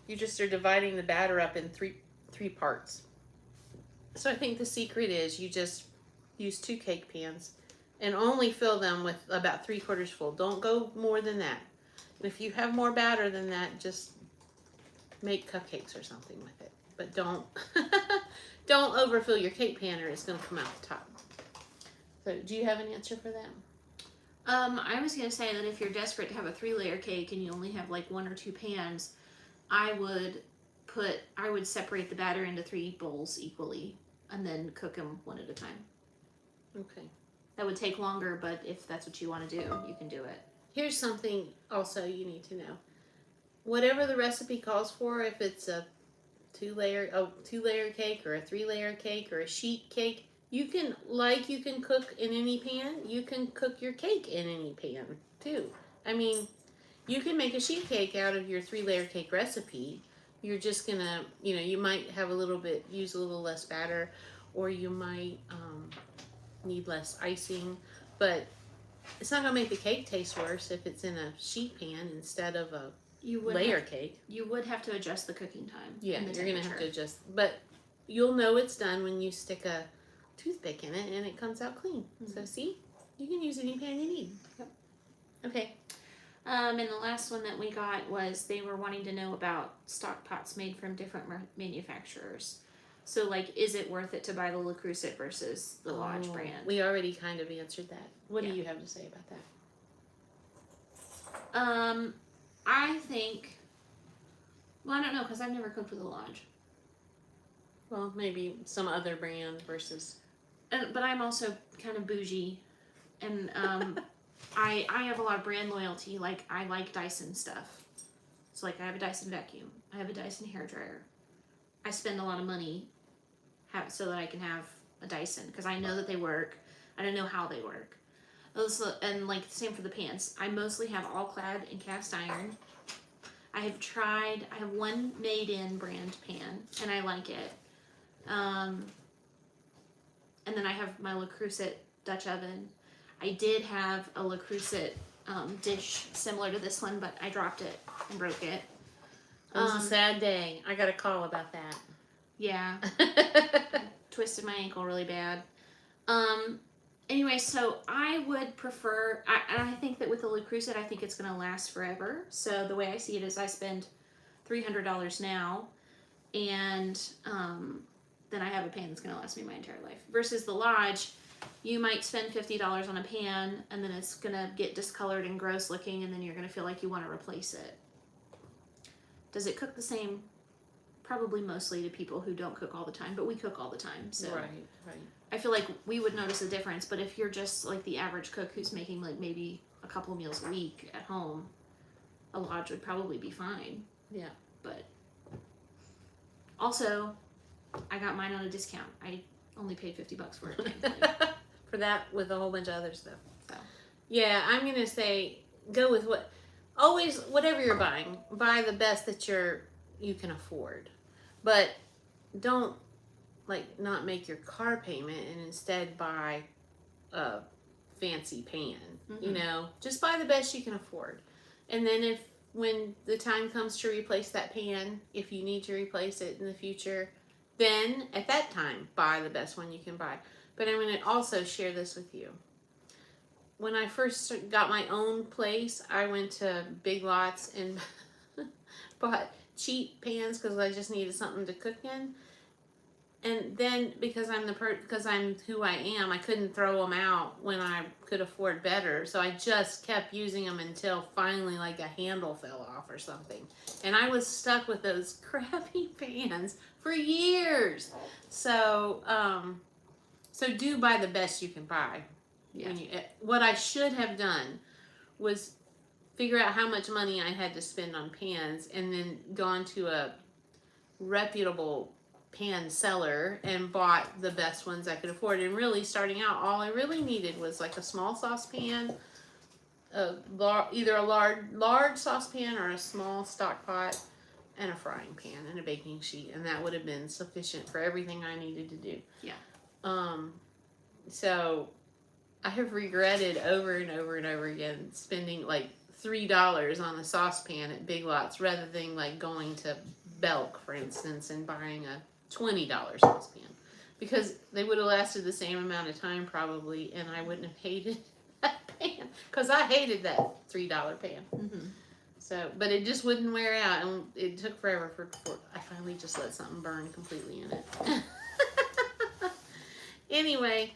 You just are dividing the batter up in three parts. So I think the secret is you just use 2 cake pans and only fill them with about 3/4 full. Don't go more than that. And if you have more batter than that, just make cupcakes or something with it. But don't don't overfill your cake pan or it's going to come out the top. So do you have an answer for that? I was going to say that if you're desperate to have a 3-layer cake and you only have like 1 or 2 pans, I would separate the batter into 3 bowls equally and then cook them one at a time. Okay. That would take longer, but if that's what you want to do, you can do it. Here's something also you need to know. Whatever the recipe calls for, if it's a 2-layer cake or a 3-layer cake or a sheet cake, you can cook in any pan, you can cook your cake in any pan too. I mean, you can make a sheet cake out of your 3-layer cake recipe. You're just gonna, you might have use a little less batter, or you might need less icing, but it's not gonna make the cake taste worse if it's in a sheet pan instead of a layer cake. You would have to adjust the cooking time. Yeah, you're gonna have to adjust, but you'll know it's done when you stick a toothpick in it and it comes out clean. Mm-hmm. So see, you can use any pan you need. Yep. Okay. And the last one that we got was they were wanting to know about stock pots made from different manufacturers. So, like, is it worth it to buy the Le Creuset versus the Lodge brand? We already kind of answered that. What do you have to say about that? I think, well, I don't know, because I've never cooked with a Lodge. Well, maybe some other brand versus. But I'm also kind of bougie, and I have a lot of brand loyalty. Like, I like Dyson stuff. So, like, I have a Dyson vacuum. I have a Dyson hairdryer. I spend a lot of money so that I can have a Dyson because I know that they work. I don't know how they work. And like same for the pans. I mostly have all clad in cast iron. I have one Made In brand pan and I like it. And then I have my Le Creuset Dutch oven. I did have a Le Creuset dish similar to this one, but I dropped it and broke it. It was a sad day. I got a call about that. Yeah. Twisted my ankle really bad. Anyway, so I would prefer, I think that with the Le Creuset, I think it's going to last forever. So the way I see it is I spend $300 now, and then I have a pan that's going to last me my entire life. Versus the Lodge, you might spend $50 on a pan, and then it's going to get discolored and gross looking, and then you're going to feel like you want to replace it. Does it cook the same? Probably mostly to people who don't cook all the time, but we cook all the time. So Right. I feel like we would notice a difference, but if you're just like the average cook who's making like maybe a couple meals a week at home, a Lodge would probably be fine. Yeah. But also, I got mine on a discount. I only paid $50 for it. For that with a whole bunch of other stuff. So. Yeah, I'm going to say go with whatever you're buying, buy the best that you can afford. But don't not make your car payment and instead buy a fancy pan. Mm-hmm. Just buy the best you can afford. And then when the time comes to replace that pan, if you need to replace it in the future, then at that time buy the best one you can buy. But I'm going to also share this with you. When I first got my own place, I went to Big Lots and bought cheap pans because I just needed something to cook in. And then because I'm who I am, I couldn't throw them out when I could afford better. So I just kept using them until finally like a handle fell off or something. And I was stuck with those crappy pans for years. So do buy the best you can buy. Yeah. What I should have done was figure out how much money I had to spend on pans and then gone to a reputable pan seller and bought the best ones I could afford. And really starting out, all I really needed was like a small saucepan, either a large saucepan or a small stock pot, and a frying pan and a baking sheet, and that would have been sufficient for everything I needed to do. Yeah. So I have regretted over and over and over again spending like $3 on a saucepan at Big Lots rather than like going to Belk, for instance, and buying a $20 saucepan, because they would have lasted the same amount of time probably, and I wouldn't have hated that pan because I hated that $3 pan. Mm-hmm. So, but it just wouldn't wear out, and it took forever for I finally just let something burn completely in it. Anyway,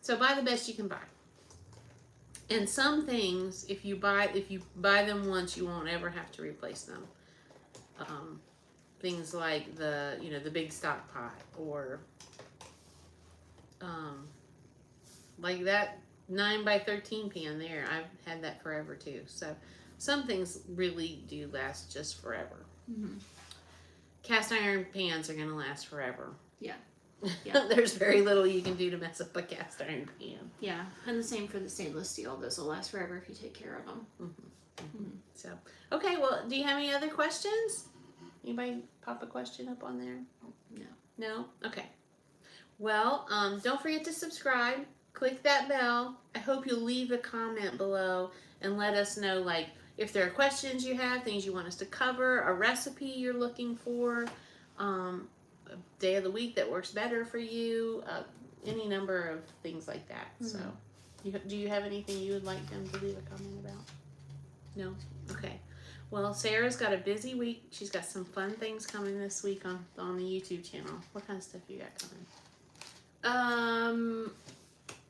so buy the best you can buy. And some things, if you buy them once, you won't ever have to replace them. Things like the big stock pot, or like that 9x13 pan there. I've had that forever too. So some things really do last just forever. Mm-hmm. Cast iron pans are going to last forever. Yeah. There's very little you can do to mess up a cast iron pan. Yeah, and the same for the stainless steel. Those will last forever if you take care of them. Mm-hmm. Mm-hmm. So, okay, well, do you have any other questions? Anybody pop a question up on there? No. No? Okay. Well, don't forget to subscribe. Click that bell. I hope you'll leave a comment below and let us know, like, if there are questions you have, things you want us to cover, a recipe you're looking for, a day of the week that works better for you, any number of things like that. Mm-hmm. So, do you have anything you would like them to leave a comment about? No? Okay. Well, Sarah's got a busy week. She's got some fun things coming this week on the YouTube channel. What kind of stuff you got coming?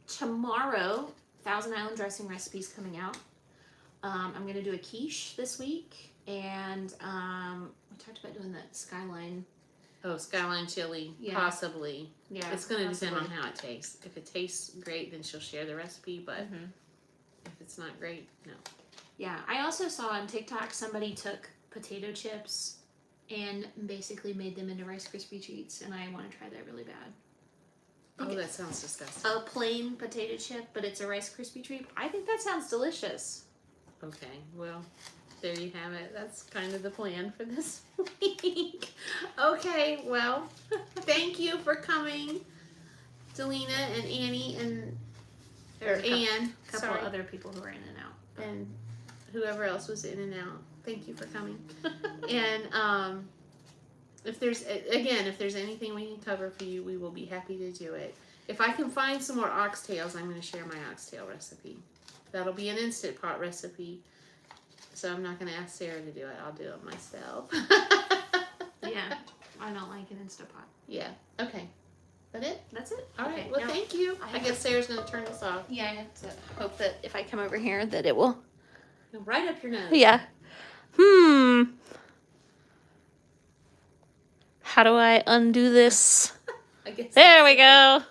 Tomorrow, Thousand Island dressing recipes coming out. I'm going to do a quiche this week, and we talked about doing that skyline Oh, skyline chili, Yeah. possibly. Yeah, It's going to depend on possibly. how it tastes. If it tastes great, then she'll share the recipe, but if it's not great, no. Yeah, I also saw on TikTok somebody took potato chips and basically made them into Rice Krispie treats, and I want to try that really bad. Oh, that sounds disgusting. A plain potato chip, but it's a Rice Krispie treat. I think that sounds delicious. Okay, well, there you have it. That's kind of the plan for this week. Okay, well, thank you for coming, Delina and Annie and or Anne. A couple Sorry. other people who are in and out. And whoever else was in and out. Thank you for coming. And if there's anything we can cover for you, we will be happy to do it. If I can find some more oxtails, I'm going to share my oxtail recipe. That'll be an Instant Pot recipe. So I'm not going to ask Sarah to do it. I'll do it myself. Yeah, I don't like an Instapot. Yeah. Okay. That it? That's it. All right. Okay, Well, now- thank you. I I have guess Sarah's going to turn this off. Yeah, I have to hope that if I come over here that it will. Right up your nose. Yeah. How do I undo this? I guess. There we go.